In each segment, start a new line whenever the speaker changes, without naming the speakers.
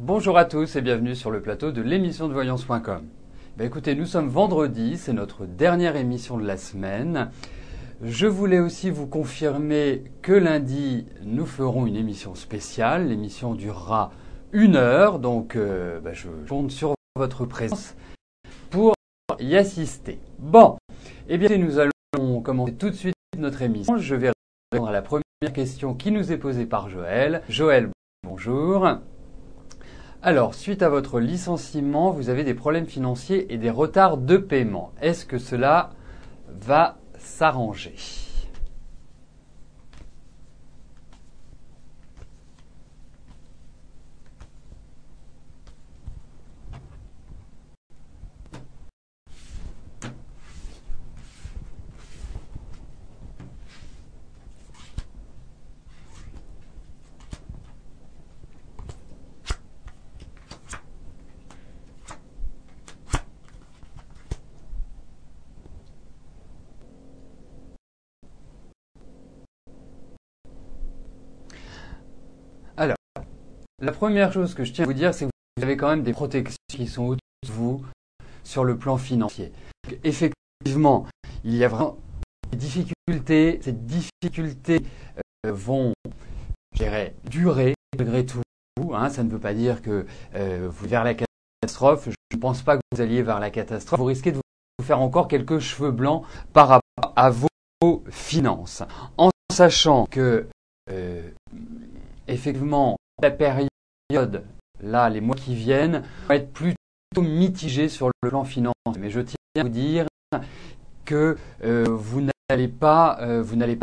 Bonjour à tous et bienvenue sur le plateau de l'émission de voyance.com. Écoutez, nous sommes vendredi, c'est notre dernière émission de la semaine. Je voulais aussi vous confirmer que lundi, nous ferons une émission spéciale. L'émission durera 1 heure, donc je compte sur votre présence pour y assister. Bon, nous allons commencer tout de suite notre émission. Je vais répondre à la première question qui nous est posée par Joël. Joël, bonjour. Alors, suite à votre licenciement, vous avez des problèmes financiers et des retards de paiement. Est-ce que cela va s'arranger ? Alors, la première chose que je tiens à vous dire, c'est que vous avez quand même des protections qui sont autour de vous sur le plan financier. Effectivement, il y a vraiment des difficultés. Ces difficultés vont, je dirais, durer malgré tout. Ça ne veut pas dire que vous vers la catastrophe. Je ne pense pas que vous alliez vers la catastrophe. Vous risquez de vous faire encore quelques cheveux blancs par rapport à vos finances. En sachant que effectivement, la période, là, les mois qui viennent, vont être plutôt mitigés sur le plan financier. Mais je tiens à vous dire que vous n'allez pas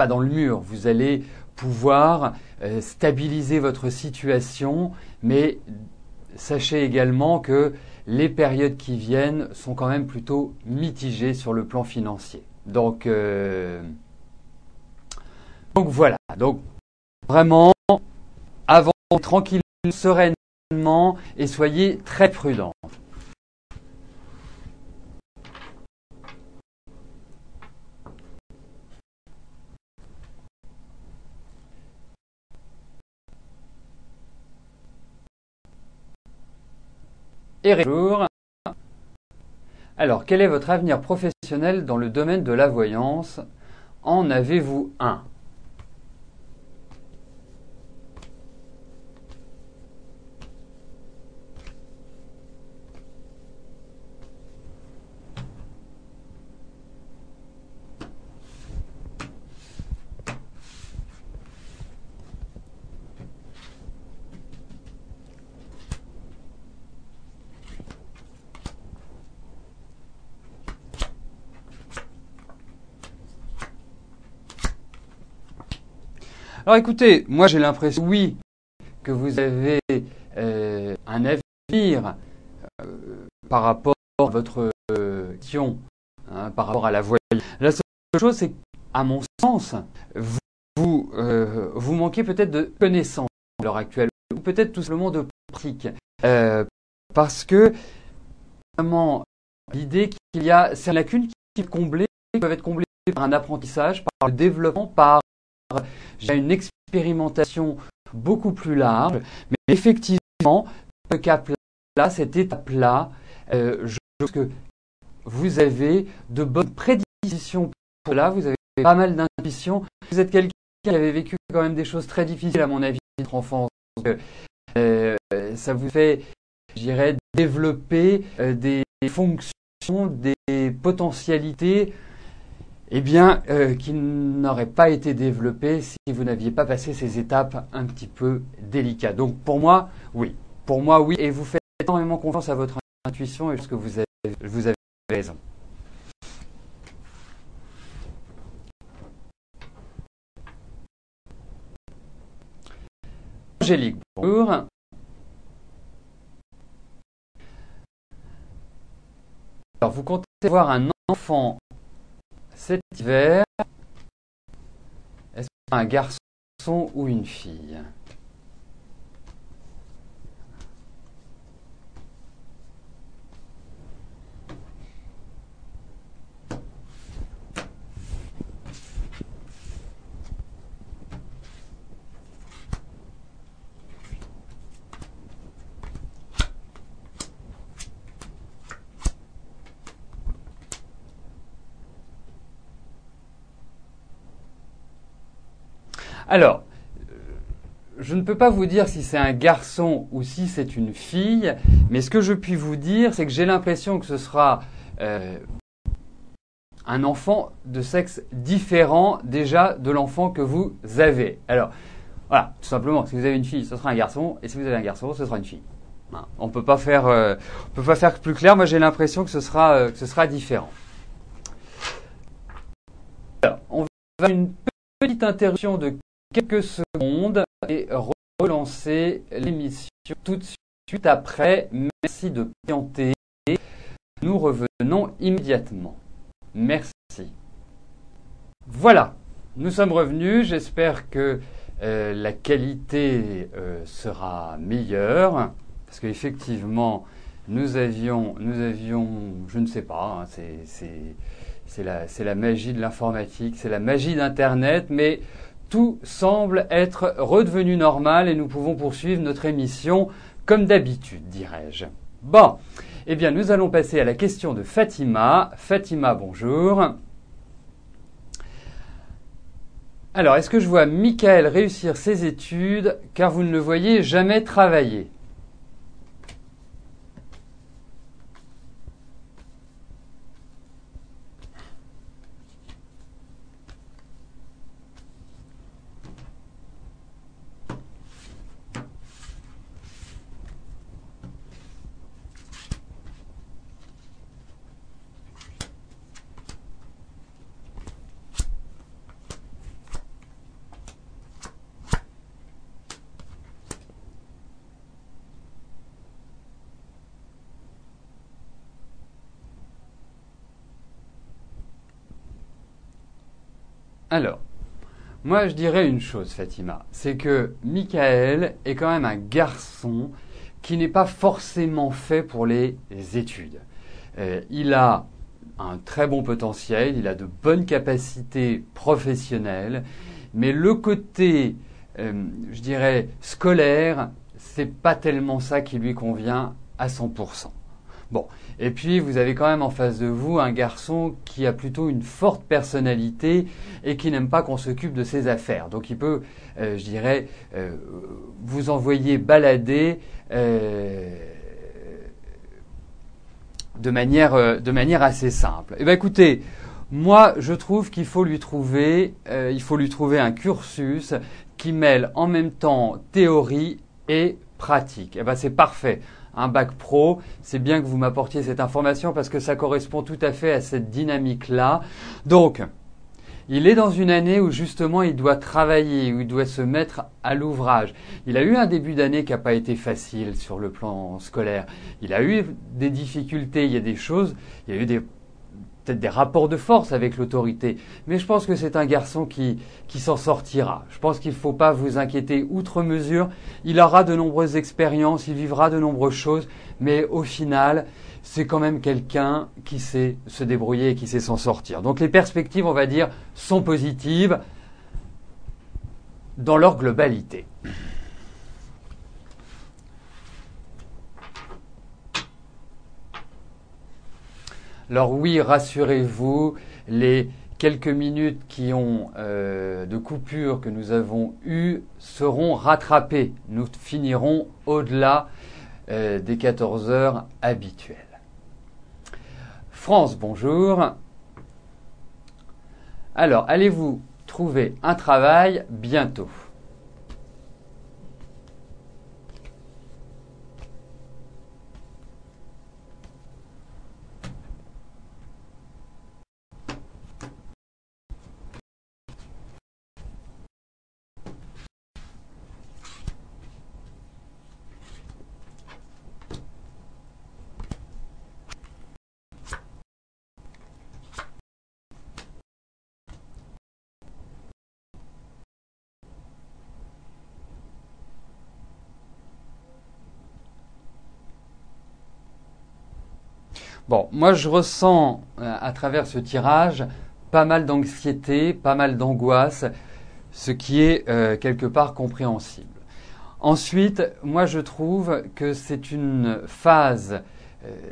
dans le mur. Vous allez pouvoir stabiliser votre situation, mais sachez également que les périodes qui viennent sont quand même plutôt mitigées sur le plan financier. Donc voilà. Donc vraiment, avancez tranquillement, sereinement et soyez très prudents. Et bonjour. Alors, quel est votre avenir professionnel dans le domaine de la voyance ? En avez-vous un ? Alors écoutez, moi j'ai l'impression, oui, que vous avez un avenir par rapport à votre question, par rapport à la voyance. La seule chose, c'est qu'à mon sens, vous manquez peut-être de connaissances à l'heure actuelle, ou peut-être tout simplement de pratique. Parce que, vraiment, l'idée qu'il y a ces lacunes qui peuvent être comblées par un apprentissage, par le développement, par une expérimentation beaucoup plus large. Mais effectivement, ce cap-là, cette étape-là, je pense que vous avez de bonnes prédispositions pour cela, vous avez pas mal d'intuition. Vous êtes quelqu'un qui avait vécu quand même des choses très difficiles, à mon avis, dans votre enfance. Donc, ça vous fait, je dirais, développer des fonctions, des potentialités qui n'auraient pas été développées si vous n'aviez pas passé ces étapes un petit peu délicates. Donc pour moi, oui. Et vous faites énormément confiance à votre intuition et parce que vous avez raison. Angélique, bonjour. Alors vous comptez avoir un enfant cet hiver. Est-ce que c'est un garçon ou une fille ? Alors, je ne peux pas vous dire si c'est un garçon ou si c'est une fille, mais ce que je puis vous dire, c'est que j'ai l'impression que ce sera un enfant de sexe différent déjà de l'enfant que vous avez. Alors, voilà, tout simplement, si vous avez une fille, ce sera un garçon, et si vous avez un garçon, ce sera une fille. On peut pas faire plus clair. Moi, j'ai l'impression que ce sera différent. Alors, on va faire une petite interruption de quelques secondes et relancer l'émission tout de suite après. Merci de patienter. Nous revenons immédiatement. Merci. Voilà, nous sommes revenus. J'espère que la qualité sera meilleure. Parce qu'effectivement, nous avions, je ne sais pas, hein, c'est la magie de l'informatique, c'est la magie d'Internet, mais tout semble être redevenu normal et nous pouvons poursuivre notre émission comme d'habitude, dirais-je. Bon, eh bien, nous allons passer à la question de Fatima. Fatima, bonjour. Alors, est-ce que je vois Michael réussir ses études car vous ne le voyez jamais travailler ? Alors, moi je dirais une chose, Fatima, c'est que Michael est quand même un garçon qui n'est pas forcément fait pour les études. Il a un très bon potentiel, il a de bonnes capacités professionnelles, mais le côté, je dirais, scolaire, c'est pas tellement ça qui lui convient à 100%. Bon, et puis vous avez quand même en face de vous un garçon qui a plutôt une forte personnalité et qui n'aime pas qu'on s'occupe de ses affaires. Donc il peut, je dirais, vous envoyer balader de manière assez simple. Eh bien écoutez, moi je trouve qu'il faut lui trouver un cursus qui mêle en même temps théorie et pratique. Eh bien c'est parfait. Un bac pro, c'est bien que vous m'apportiez cette information parce que ça correspond tout à fait à cette dynamique-là. Donc, il est dans une année où justement il doit travailler, où il doit se mettre à l'ouvrage. Il a eu un début d'année qui n'a pas été facile sur le plan scolaire. Il a eu des difficultés, il y a des choses, il y a eu peut-être des rapports de force avec l'autorité. Mais je pense que c'est un garçon qui s'en sortira. Je pense qu'il ne faut pas vous inquiéter outre mesure. Il aura de nombreuses expériences, il vivra de nombreuses choses, mais au final, c'est quand même quelqu'un qui sait se débrouiller et qui sait s'en sortir. Donc les perspectives, on va dire, sont positives dans leur globalité. Alors oui, rassurez-vous, les quelques minutes de coupure que nous avons eues seront rattrapées. Nous finirons au-delà des 14 heures habituelles. France, bonjour. Alors, allez-vous trouver un travail bientôt ? Bon, moi je ressens à travers ce tirage pas mal d'anxiété, pas mal d'angoisse, ce qui est quelque part compréhensible. Ensuite, moi je trouve que c'est une phase,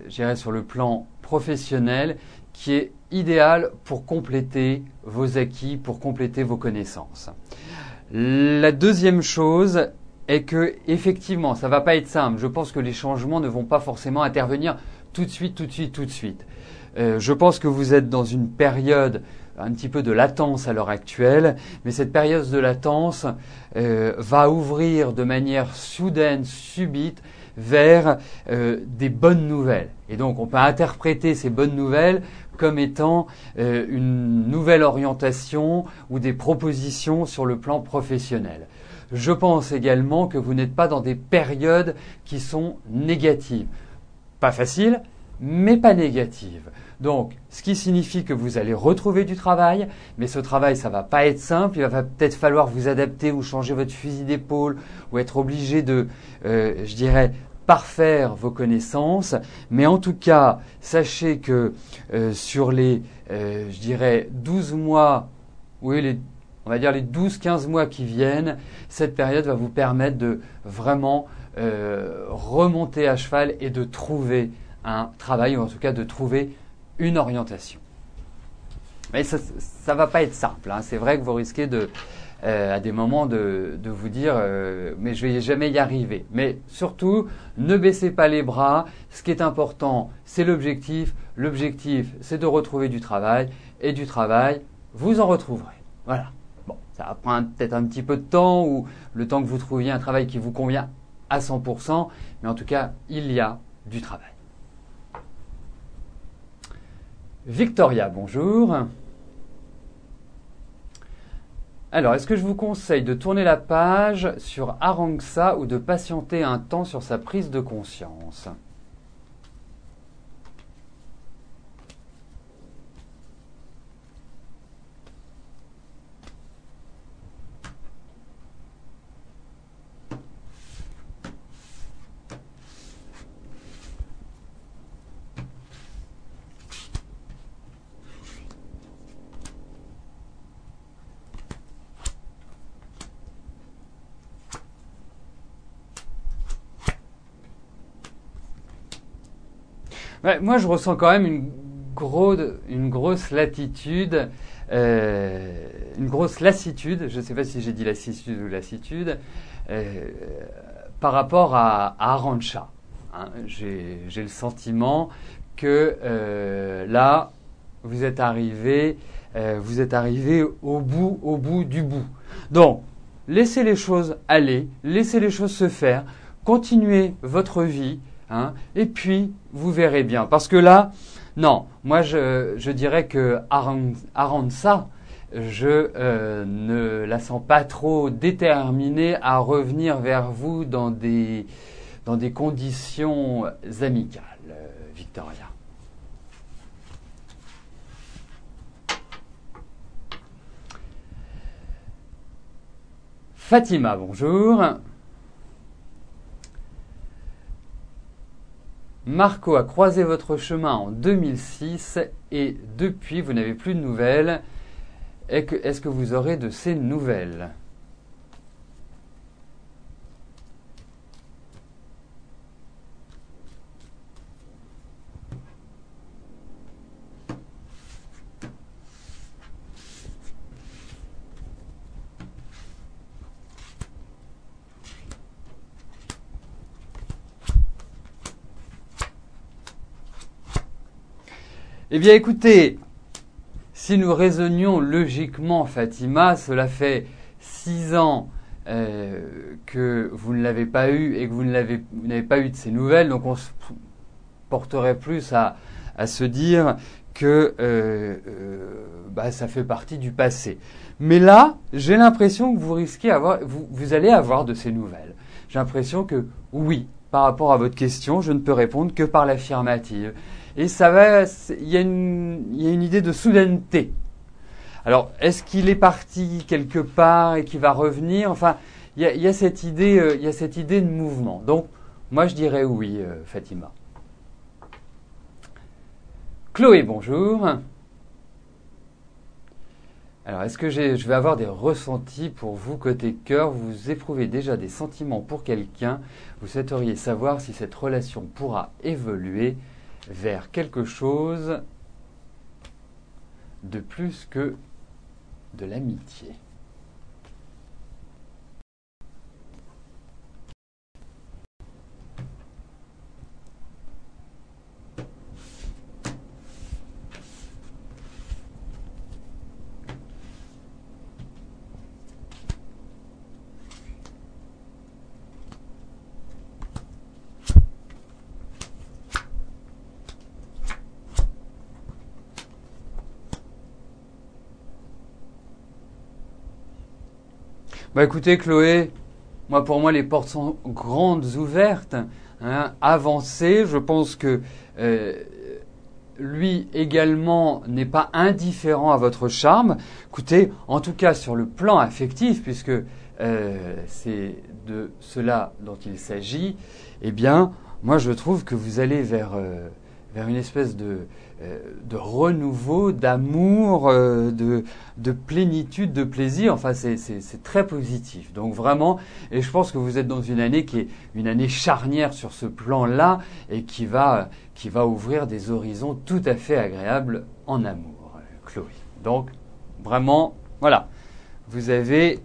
je dirais sur le plan professionnel, qui est idéale pour compléter vos acquis, pour compléter vos connaissances. La deuxième chose est que, effectivement, ça va pas être simple. Je pense que les changements ne vont pas forcément intervenir tout de suite. Je pense que vous êtes dans une période un petit peu de latence à l'heure actuelle, mais cette période de latence va ouvrir de manière soudaine, subite, vers des bonnes nouvelles. Et donc on peut interpréter ces bonnes nouvelles comme étant une nouvelle orientation ou des propositions sur le plan professionnel. Je pense également que vous n'êtes pas dans des périodes qui sont négatives. Pas faciles, mais pas négatives. Donc, ce qui signifie que vous allez retrouver du travail, mais ce travail, ça va pas être simple. Il va peut-être falloir vous adapter ou changer votre fusil d'épaule ou être obligé de, je dirais, parfaire vos connaissances. Mais en tout cas, sachez que sur les, je dirais, 12 mois, oui, on va dire les 12-15 mois qui viennent, cette période va vous permettre de vraiment remonter à cheval et de trouver un travail, ou en tout cas de trouver une orientation. Mais ça ne va pas être simple. Hein. C'est vrai que vous risquez à des moments de vous dire mais je ne vais jamais y arriver. Mais surtout, ne baissez pas les bras. Ce qui est important, c'est l'objectif. L'objectif, c'est de retrouver du travail. Et du travail, vous en retrouverez. Voilà. Bon, ça va prendre peut-être un petit peu de temps ou le temps que vous trouviez un travail qui vous convient à 100%. Mais en tout cas, il y a du travail. Victoria, bonjour. Alors, est-ce que je vous conseille de tourner la page sur Arangsa ou de patienter un temps sur sa prise de conscience ? Ouais, moi, je ressens quand même une grosse latitude, une grosse lassitude, je ne sais pas si j'ai dit lassitude ou lassitude, par rapport à Arantxa. Hein. J'ai le sentiment que là, vous êtes arrivé au bout du bout. Donc, laissez les choses aller, laissez les choses se faire, continuez votre vie. Hein, et puis, vous verrez bien. Parce que là, non, moi je dirais que Arantxa, je ne la sens pas trop déterminée à revenir vers vous dans des conditions amicales, Victoria. Fatima, bonjour. Marco a croisé votre chemin en 2006 et depuis, vous n'avez plus de nouvelles. Est-ce que vous aurez de ces nouvelles ? Eh bien écoutez, si nous raisonnions logiquement, Fatima, cela fait 6 ans que vous ne l'avez pas eu et que vous n'avez pas eu de ces nouvelles, donc on se porterait plus à se dire que ça fait partie du passé. Mais là, j'ai l'impression que vous allez avoir de ces nouvelles. J'ai l'impression que oui, par rapport à votre question, je ne peux répondre que par l'affirmative. Et il y a une idée de soudaineté. Alors, est-ce qu'il est parti quelque part et qu'il va revenir ? Enfin, il y a cette idée de mouvement. Donc, moi, je dirais oui, Fatima. Chloé, bonjour. Alors, est-ce que je vais avoir des ressentis pour vous côté cœur ? Vous éprouvez déjà des sentiments pour quelqu'un. Vous souhaiteriez savoir si cette relation pourra évoluer vers quelque chose de plus que de l'amitié. Bah écoutez Chloé, pour moi les portes sont grandes ouvertes. Hein, avancez, je pense que lui également n'est pas indifférent à votre charme. Écoutez, en tout cas sur le plan affectif, puisque c'est de cela dont il s'agit, eh bien, moi je trouve que vous allez vers une espèce de renouveau, d'amour, de plénitude, de plaisir. Enfin, c'est très positif. Donc vraiment, et je pense que vous êtes dans une année qui est une année charnière sur ce plan-là et qui va ouvrir des horizons tout à fait agréables en amour, Chloé. Donc, vraiment, voilà. Vous êtes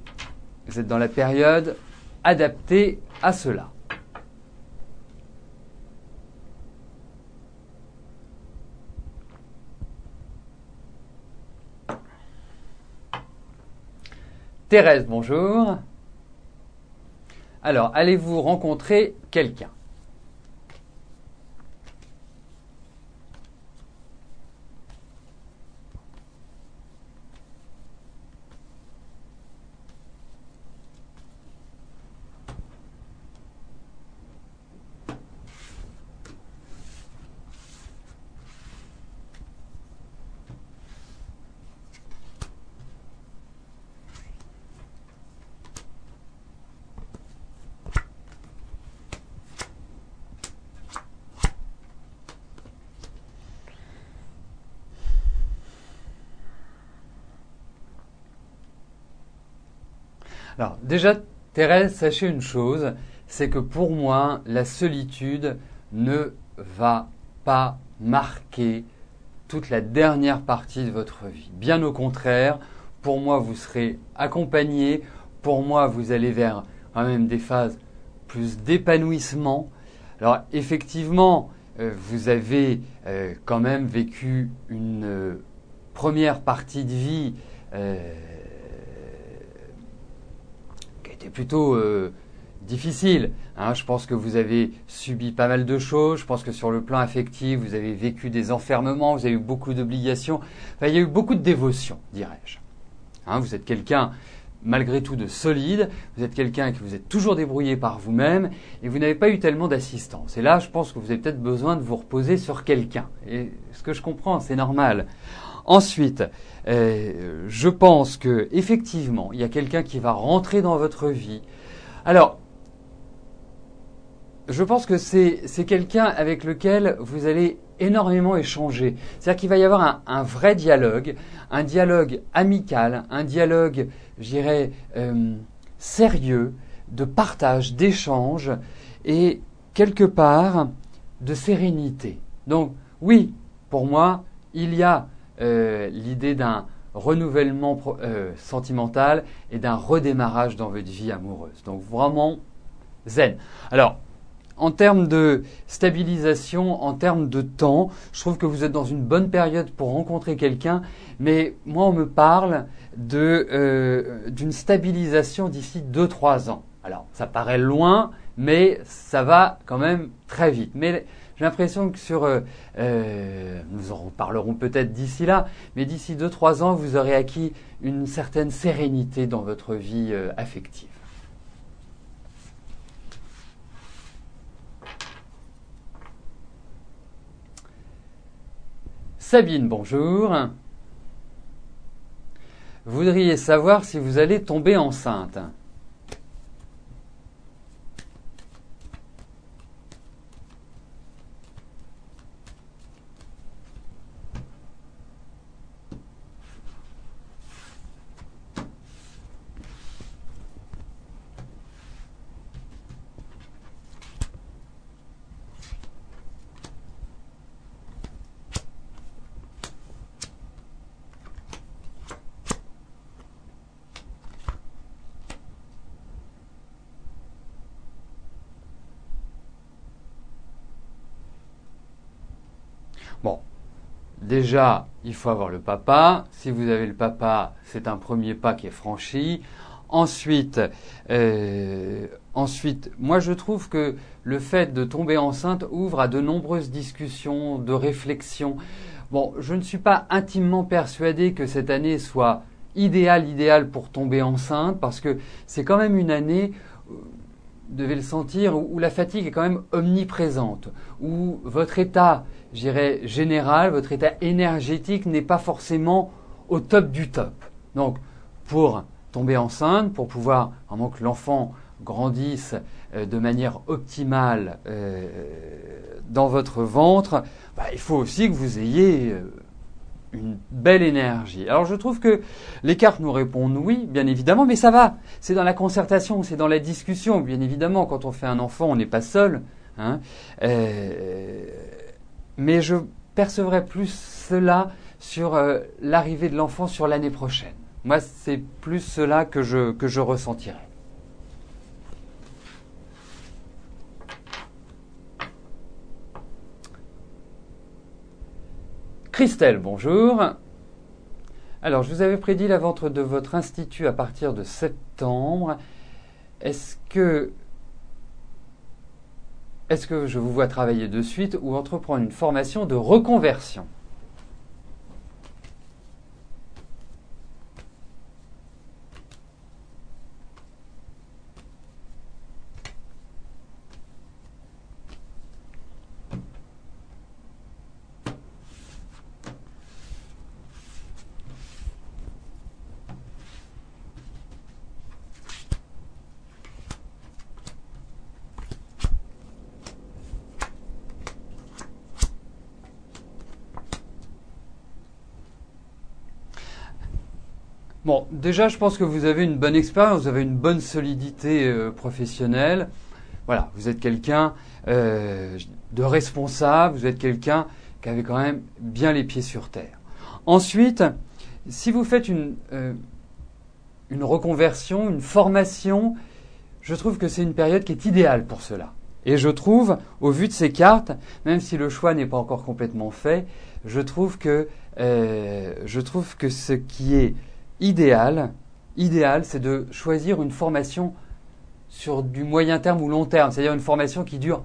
dans la période adaptée à cela. Thérèse, bonjour. Alors, allez-vous rencontrer quelqu'un? Alors, déjà, Thérèse, sachez une chose, c'est que pour moi, la solitude ne va pas marquer toute la dernière partie de votre vie. Bien au contraire, pour moi, vous serez accompagné, pour moi, vous allez vers quand même des phases plus d'épanouissement. Alors, effectivement, vous avez quand même vécu une première partie de vie était plutôt difficile. Hein. Je pense que vous avez subi pas mal de choses. Je pense que sur le plan affectif, vous avez vécu des enfermements, vous avez eu beaucoup d'obligations. Enfin, il y a eu beaucoup de dévotion, dirais-je. Hein, vous êtes quelqu'un, malgré tout, de solide. Vous êtes quelqu'un qui vous êtes toujours débrouillé par vous-même et vous n'avez pas eu tellement d'assistance. Et là, je pense que vous avez peut-être besoin de vous reposer sur quelqu'un. Et ce que je comprends, c'est normal. Ensuite, je pense que effectivement, il y a quelqu'un qui va rentrer dans votre vie. Alors, je pense que c'est quelqu'un avec lequel vous allez énormément échanger. C'est-à-dire qu'il va y avoir un vrai dialogue, un dialogue amical, un dialogue, je dirais, sérieux, de partage, d'échange et quelque part de sérénité. Donc, oui, pour moi, il y a l'idée d'un renouvellement sentimental et d'un redémarrage dans votre vie amoureuse. Donc vraiment zen. Alors, en termes de stabilisation, en termes de temps, je trouve que vous êtes dans une bonne période pour rencontrer quelqu'un, mais moi on me parle d'une stabilisation d'ici 2-3 ans. Alors, ça paraît loin, mais ça va quand même très vite. Mais j'ai l'impression que nous en reparlerons peut-être d'ici là, mais d'ici 2-3 ans, vous aurez acquis une certaine sérénité dans votre vie affective. Sabine, bonjour. Voudriez savoir si vous allez tomber enceinte. Bon, déjà, il faut avoir le papa. Si vous avez le papa, c'est un premier pas qui est franchi. Ensuite, moi je trouve que le fait de tomber enceinte ouvre à de nombreuses discussions, de réflexions. Bon, je ne suis pas intimement persuadé que cette année soit idéal pour tomber enceinte, parce que c'est quand même une année, vous devez le sentir, où la fatigue est quand même omniprésente, où votre état, je dirais, général, votre état énergétique n'est pas forcément au top du top. Donc, pour tomber enceinte, pour pouvoir vraiment que l'enfant grandisse de manière optimale dans votre ventre, il faut aussi que vous ayez une belle énergie. Alors je trouve que les cartes nous répondent oui, bien évidemment, mais ça va. C'est dans la concertation, c'est dans la discussion. Bien évidemment, quand on fait un enfant, on n'est pas seul. Hein. Mais je percevrais plus cela sur l'arrivée de l'enfant sur l'année prochaine. Moi, c'est plus cela que je ressentirais. Christelle, bonjour. Alors, je vous avais prédit la vente de votre institut à partir de septembre. Est-ce que je vous vois travailler de suite ou entreprendre une formation de reconversion ? Bon, déjà, je pense que vous avez une bonne expérience, vous avez une bonne solidité professionnelle. Voilà, vous êtes quelqu'un de responsable, vous êtes quelqu'un qui avait quand même bien les pieds sur terre. Ensuite, si vous faites une reconversion, une formation, je trouve que c'est une période qui est idéale pour cela. Et je trouve, au vu de ces cartes, même si le choix n'est pas encore complètement fait, je trouve que ce qui est idéal, c'est de choisir une formation sur du moyen terme ou long terme, c'est-à-dire une formation qui dure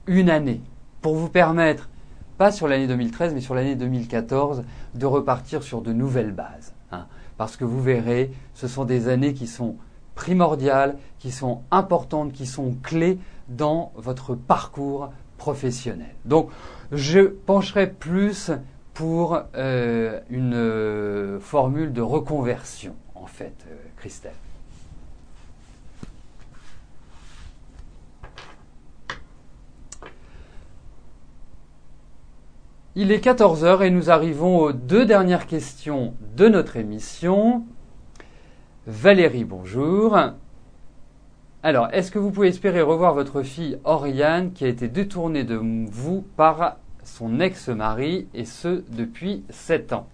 une année, pour vous permettre, pas sur l'année 2013, mais sur l'année 2014, de repartir sur de nouvelles bases. Hein. Parce que vous verrez, ce sont des années qui sont primordiales, qui sont importantes, qui sont clés dans votre parcours professionnel. Donc, je pencherai plus pour une formule de reconversion, en fait, Christelle. Il est 14 heures et nous arrivons aux deux dernières questions de notre émission. Valérie, bonjour. Alors, est-ce que vous pouvez espérer revoir votre fille Oriane qui a été détournée de vous par son ex-mari, et ce depuis 7 ans.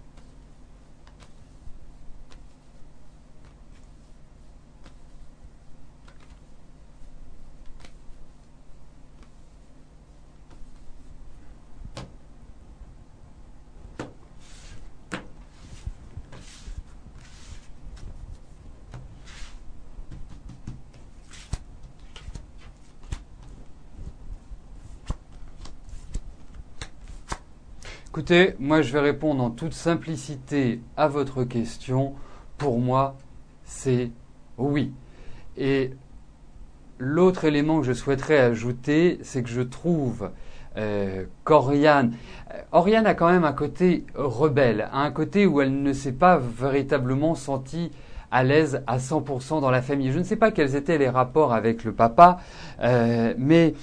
Écoutez, moi je vais répondre en toute simplicité à votre question. Pour moi, c'est oui. Et l'autre élément que je souhaiterais ajouter, c'est que je trouve qu'Oriane a quand même un côté rebelle, un côté où elle ne s'est pas véritablement sentie à l'aise à 100% dans la famille. Je ne sais pas quels étaient les rapports avec le papa, mais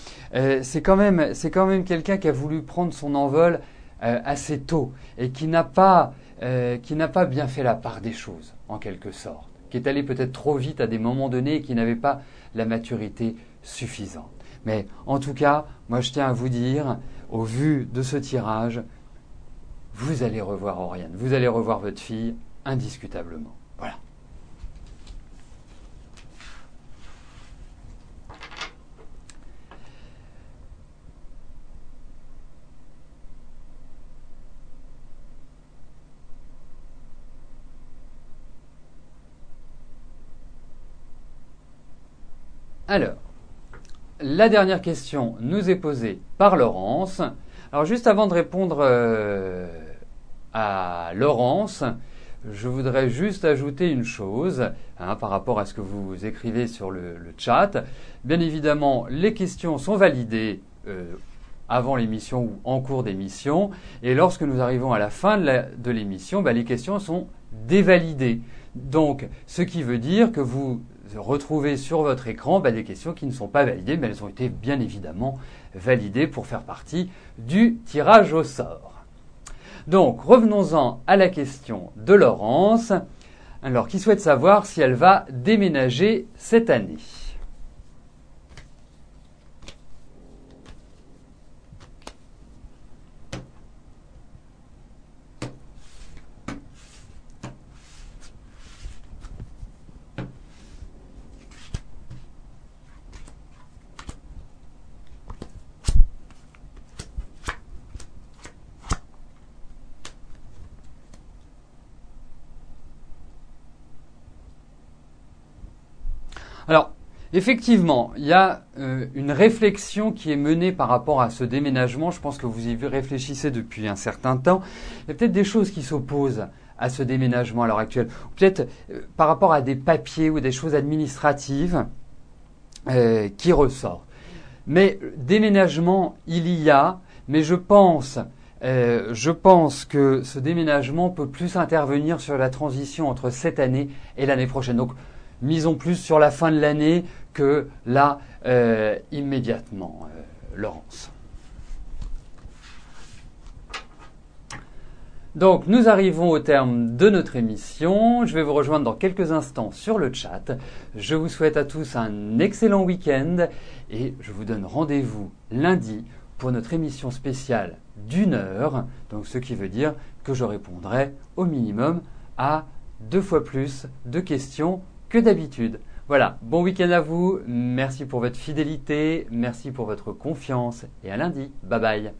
c'est quand même quelqu'un qui a voulu prendre son envol assez tôt et qui n'a pas bien fait la part des choses, en quelque sorte, qui est allé peut-être trop vite à des moments donnés et qui n'avait pas la maturité suffisante. Mais en tout cas, moi je tiens à vous dire, au vu de ce tirage, vous allez revoir Oriane, vous allez revoir votre fille, indiscutablement. Voilà. Alors, la dernière question nous est posée par Laurence. Alors juste avant de répondre à Laurence, je voudrais juste ajouter une chose par rapport à ce que vous écrivez sur le chat. Bien évidemment, les questions sont validées avant l'émission ou en cours d'émission. Et lorsque nous arrivons à la fin de l'émission, les questions sont dévalidées. Donc, ce qui veut dire que vous retrouvez sur votre écran des questions qui ne sont pas validées, mais elles ont été bien évidemment validées pour faire partie du tirage au sort. Donc, revenons-en à la question de Laurence, alors qui souhaite savoir si elle va déménager cette année. Alors, effectivement, il y a une réflexion qui est menée par rapport à ce déménagement. Je pense que vous y réfléchissez depuis un certain temps. Il y a peut-être des choses qui s'opposent à ce déménagement à l'heure actuelle. Ou peut-être par rapport à des papiers ou des choses administratives qui ressortent. Mais déménagement, il y a, mais je pense que ce déménagement peut plus intervenir sur la transition entre cette année et l'année prochaine. Donc, misons plus sur la fin de l'année que là, immédiatement, Laurence. Donc, nous arrivons au terme de notre émission. Je vais vous rejoindre dans quelques instants sur le chat. Je vous souhaite à tous un excellent week-end et je vous donne rendez-vous lundi pour notre émission spéciale d'1 heure. Donc, ce qui veut dire que je répondrai au minimum à 2 fois plus de questions que d'habitude. Voilà, bon week-end à vous, merci pour votre fidélité, merci pour votre confiance et à lundi, bye bye.